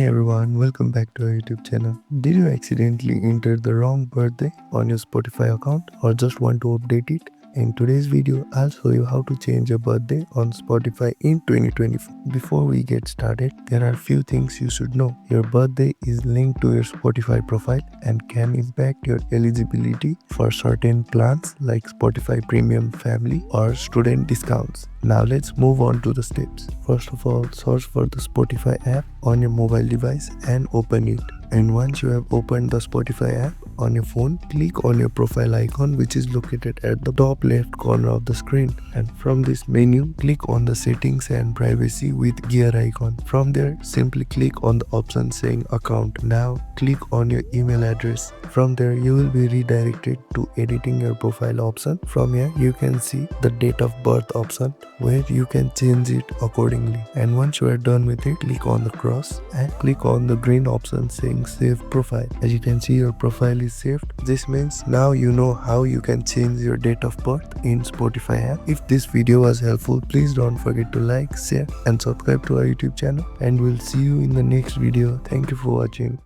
everyone, welcome back to our YouTube channel. Did you accidentally enter the wrong birthday on your Spotify account or just want to update it? In today's video, I'll show you how to change your birthday on Spotify in 2024. Before we get started, there are few things you should know. Your birthday is linked to your Spotify profile and can impact your eligibility for certain plans like Spotify Premium Family or student discounts. Now let's move on to the steps. First of all, search for the Spotify app on your mobile device and open it. And once you have opened the Spotify app on your phone, click on your profile icon which is located at the top left corner of the screen. And from this menu, click on the settings and privacy with gear icon. From there, simply click on the option saying account. Now click on your email address. From there, you will be redirected to editing your profile option. From here, you can see the date of birth option where you can change it accordingly. And once you are done with it, click on the cross and click on the green option saying save profile. As you can see, your profile is saved. This means now you know how you can change your date of birth in Spotify app. If this video was helpful, please don't forget to like, share and subscribe to our YouTube channel, and we'll see you in the next video. Thank you for watching.